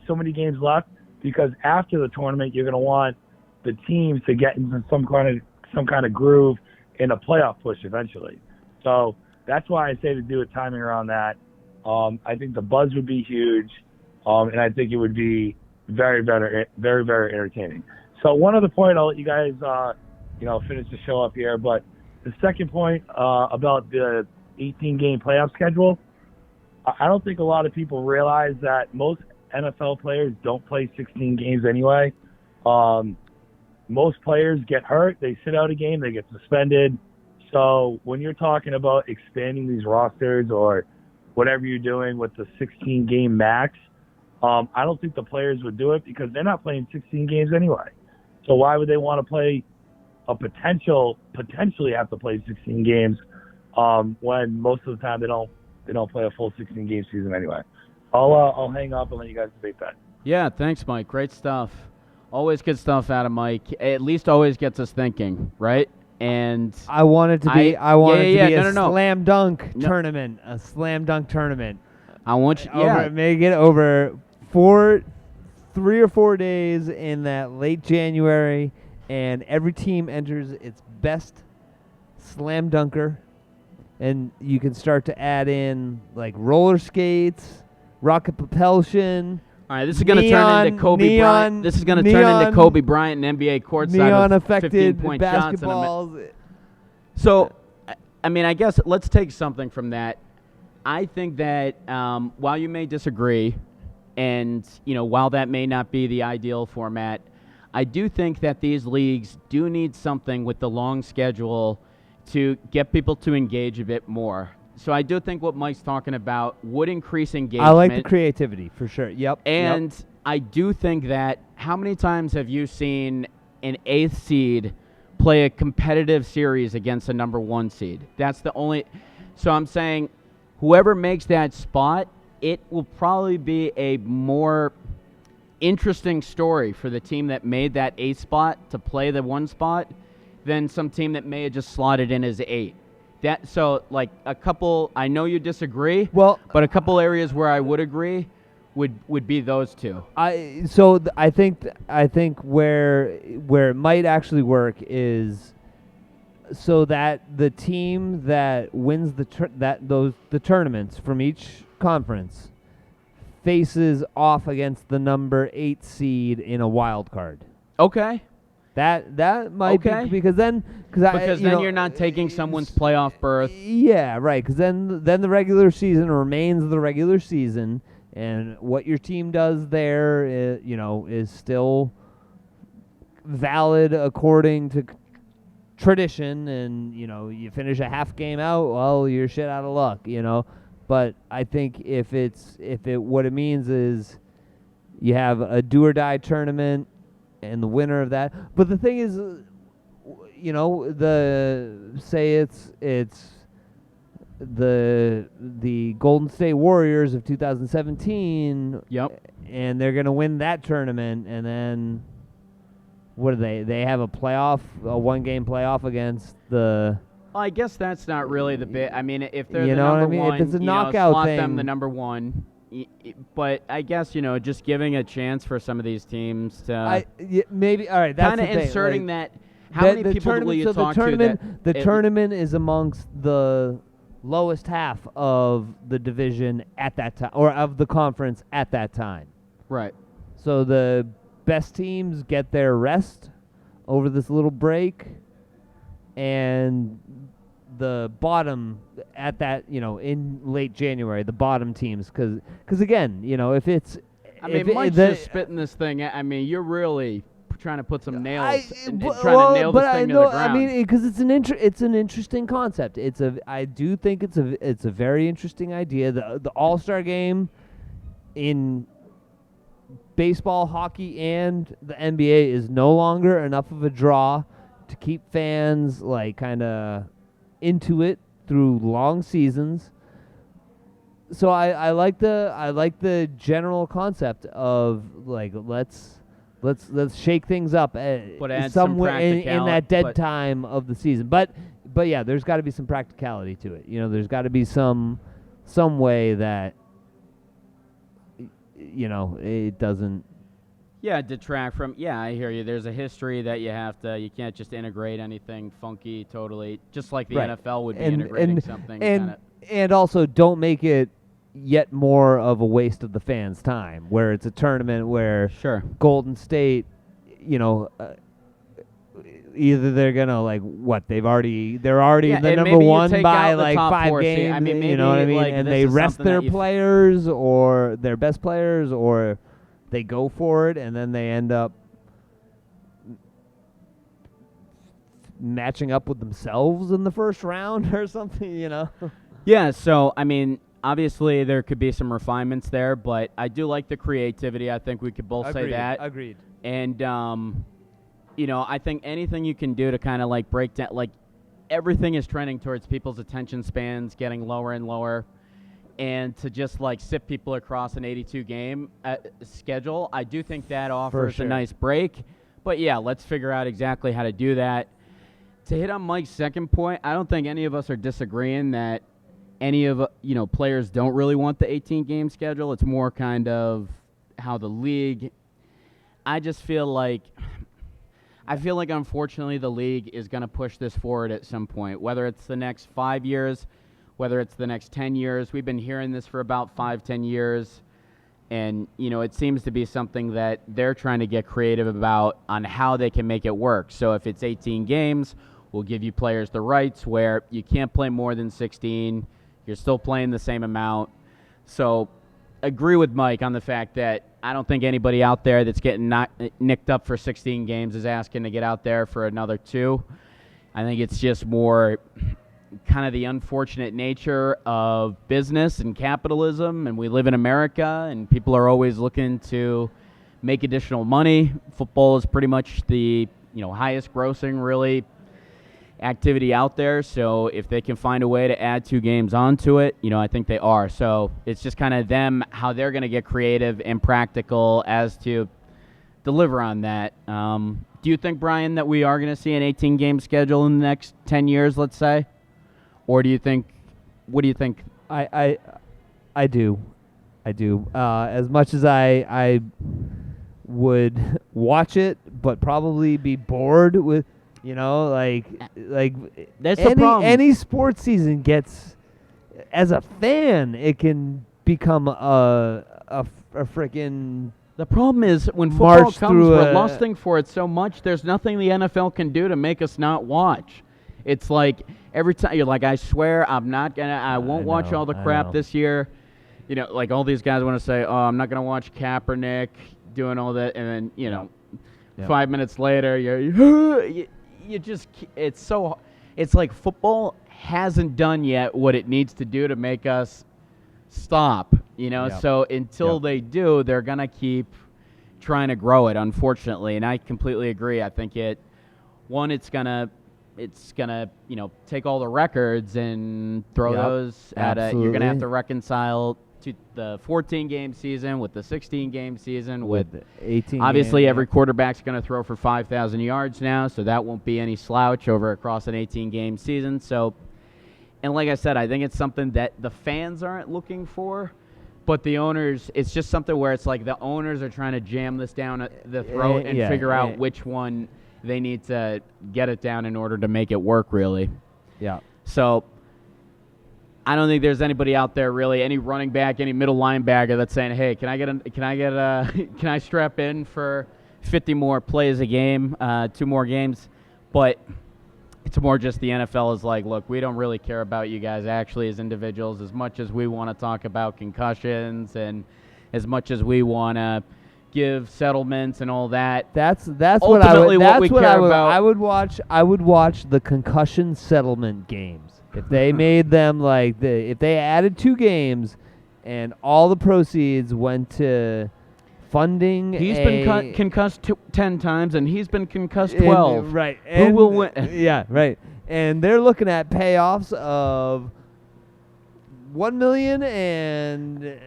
so many games left, because after the tournament you're going to want the teams to get into some kind of groove in a playoff push eventually. So that's why I say to do a timing around that. I think the buzz would be huge, and I think it would be very, very, very, very entertaining. So one other point, I'll let you guys, finish the show up here. But the second point about the 18-game playoff schedule, I don't think a lot of people realize that most NFL players don't play 16 games anyway. Most players get hurt, they sit out a game, they get suspended. So when you're talking about expanding these rosters or whatever you're doing with the 16-game max, I don't think the players would do it because they're not playing 16 games anyway. So why would they want to play potentially have to play 16 games when most of the time they don't play a full 16-game season anyway? I'll hang up and let you guys debate that. Yeah, thanks, Mike. Great stuff. Always good stuff out of Mike. At least always gets us thinking, right? And I want it to be a no. slam dunk tournament, a slam dunk tournament. I want you, Make it over 3 or 4 days in that late January and every team enters its best slam dunker, and you can start to add in like roller skates, rocket propulsion. All right, this is going to turn into Kobe Bryant. This is going to turn into Kobe Bryant and NBA courtside neon with affected 15-point shots in a minute. basketballs. So, I mean, I guess let's take something from that. I think that while you may disagree, and while that may not be the ideal format, I do think that these leagues do need something with the long schedule to get people to engage a bit more. So I do think what Mike's talking about would increase engagement. I like the creativity for sure. Yep. And I do think that how many times have you seen an 8th seed play a competitive series against a number 1 seed? That's the only. So I'm saying whoever makes that spot, it will probably be a more interesting story for the team that made that 8th spot to play the 1 spot than some team that may have just slotted in as 8. So like a couple, I know you disagree, Well, but a couple areas where I would agree would be those two. I think where it might actually work is so that the team that wins the tournaments from each conference faces off against the number 8 seed in a wild card. Okay. That might be because then you're not taking someone's playoff berth. Yeah, right. Because then the regular season remains the regular season, and what your team does there, is still valid according to tradition. And you finish a half game out, well, you're shit out of luck. But I think what it means is you have a do or die tournament. And the winner of that, but the thing is, it's the Golden State Warriors of 2017. Yep. And they're gonna win that tournament, and then what do they? They have a 1-game playoff against the. Well, I guess that's not really the bit. I mean, if they're the know what I number mean? one, If it's a knockout slot thing, them the number 1. But I guess just giving a chance for some of these teams to maybe all right. That's kind of inserting like, that. How many people will you talk to? The tournament is amongst the lowest half of the division at that time, or of the conference at that time. Right. So the best teams get their rest over this little break, and the bottom at that, in late January, the bottom teams, because again, if it's, Mike's just spitting this thing. I mean, you're really trying to put some nails, trying to nail this thing to the ground. I mean, because it's an interesting concept. I do think it's a very interesting idea. The All-Star game in baseball, hockey, and the NBA is no longer enough of a draw to keep fans kind of into it through long seasons. So I like the general concept of let's shake things up but add somewhere in that dead but time of the season. But yeah, there's got to be some practicality to it. There's got to be some way that it doesn't. Yeah, detract from. Yeah, I hear you. There's a history that you can't just integrate anything funky totally, just like the NFL would be integrating something. And also don't make it yet more of a waste of the fans' time, where it's a tournament where Golden State, either they're gonna they're already the number 1 by 5 games. Maybe, you know what I mean? And they rest their players or their best players, or they go for it, and then they end up matching up with themselves in the first round or something, Yeah, so, I mean, obviously there could be some refinements there, but I do like the creativity. I think we could both say that. Agreed. And, I think anything you can do to kind of, break down, everything is trending towards people's attention spans getting lower and lower. And to just sit people across an 82-game schedule, I do think that offers a nice break. But yeah, let's figure out exactly how to do that. To hit on Mike's second point, I don't think any of us are disagreeing that any of players don't really want the 18-game schedule. It's more kind of how the league. I just feel like I feel like, unfortunately, the league is going to push this forward at some point, whether it's the next 5 years, whether it's the next 10 years. We've been hearing this for about 5-10 years, and, it seems to be something that they're trying to get creative about on how they can make it work. So if it's 18 games, we'll give you players the rights where you can't play more than 16. You're still playing the same amount. So agree with Mike on the fact that I don't think anybody out there that's getting nicked up for 16 games is asking to get out there for another 2. I think it's just more kind of the unfortunate nature of business and capitalism, and we live in America, and people are always looking to make additional money. Football is pretty much the highest grossing really activity out there, so if they can find a way to add 2 games onto it, I think they are. So it's just kind of them, how they're going to get creative and practical as to deliver on that. Do you think, Brian, that we are going to see an 18-game schedule in the next 10 years, let's say? Or do you think, what do you think? I do. As much as I would watch it, but probably be bored with, like that's the problem. Any sports season gets, as a fan, it can become a freaking. The problem is when football March comes, through we're lusting for it so much. There's nothing the NFL can do to make us not watch. It's like every time you're like, I swear I won't watch all the crap this year. Like all these guys want to say, oh, I'm not going to watch Kaepernick doing all that. And then, 5 minutes later, you just, it's like football hasn't done yet what it needs to do to make us stop, So until they do, they're going to keep trying to grow it, unfortunately. And I completely agree. I think it's going to take all the records and throw those at it. You're going to have to reconcile to the 14-game season with the 16-game season with 18. Obviously, every quarterback's going to throw for 5,000 yards now, so that won't be any slouch over across an 18-game season. So, and like I said, I think it's something that the fans aren't looking for, but the owners, it's just something where it's like the owners are trying to jam this down the throat and figure out which one they need to get it down in order to make it work, really. Yeah. So I don't think there's anybody out there really, any running back, any middle linebacker that's saying, "Hey, can I strap in for 50 more plays a game, 2 more games?" But it's more just the NFL is like, look, we don't really care about you guys actually as individuals as much as we want to talk about concussions and as much as we want to give settlements and all that. That's ultimately what we care about. I would watch the concussion settlement games. If they made them if they added 2 games and all the proceeds went to funding. He's been concussed 10 times and he's been concussed 12. Right. Who will win? Yeah, right. And they're looking at payoffs of $1 million and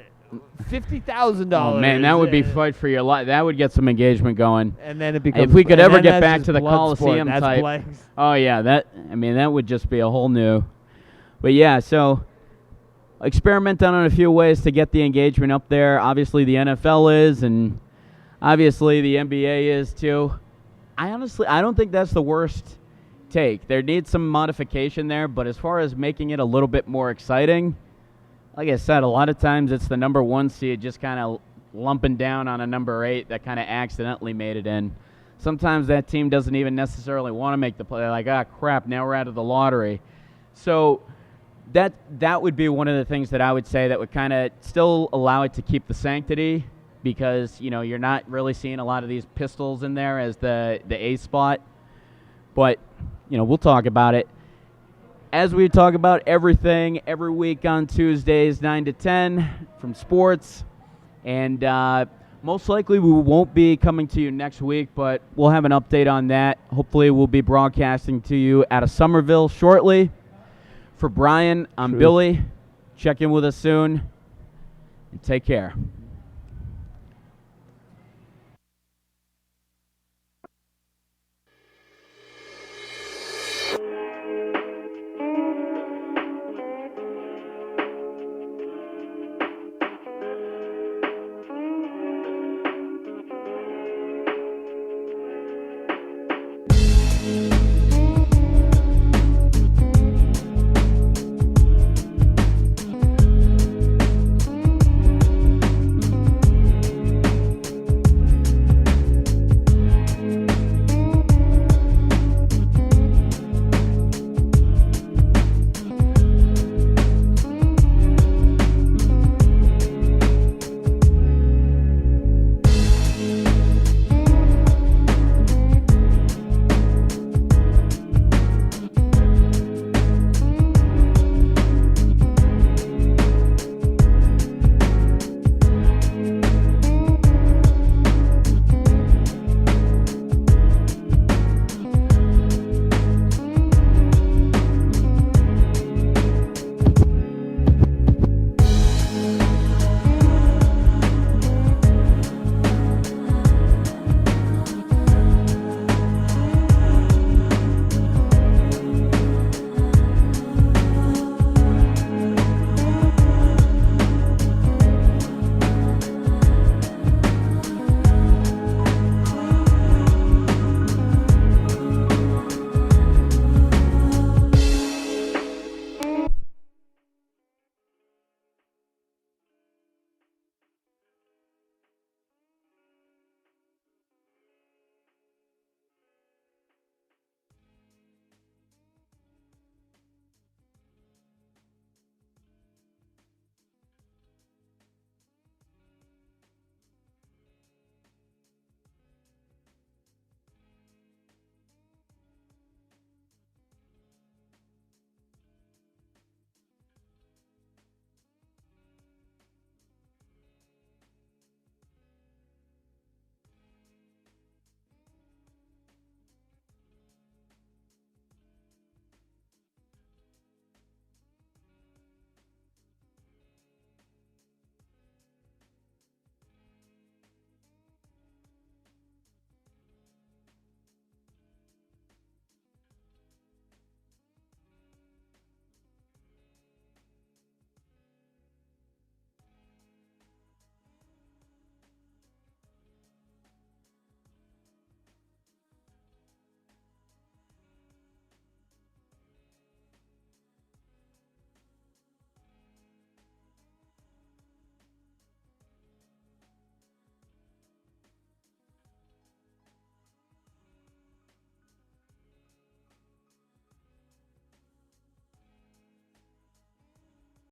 $50,000. Oh man, that would be fight for your life. That would get some engagement going. And then it becomes. If we could ever get back to the Coliseum type. Blanks. Oh yeah, that would just be a whole new. But yeah, so experiment on a few ways to get the engagement up there. Obviously the NFL is, and obviously the NBA is too. I don't think that's the worst take. There needs some modification there, but as far as making it a little bit more exciting, like I said, a lot of times it's the number 1 seed just kind of lumping down on a number 8 that kind of accidentally made it in. Sometimes that team doesn't even necessarily want to make the play. They're like, ah, crap, now we're out of the lottery. So that would be one of the things that I would say that would kind of still allow it to keep the sanctity, because you're not really seeing a lot of these pistols in there as the A spot. But we'll talk about it as we talk about everything every week on Tuesdays 9 to 10 from sports. And most likely we won't be coming to you next week, but we'll have an update on that. Hopefully we'll be broadcasting to you out of Somerville shortly. For Brian, I'm Billy. Check in with us soon, and take care.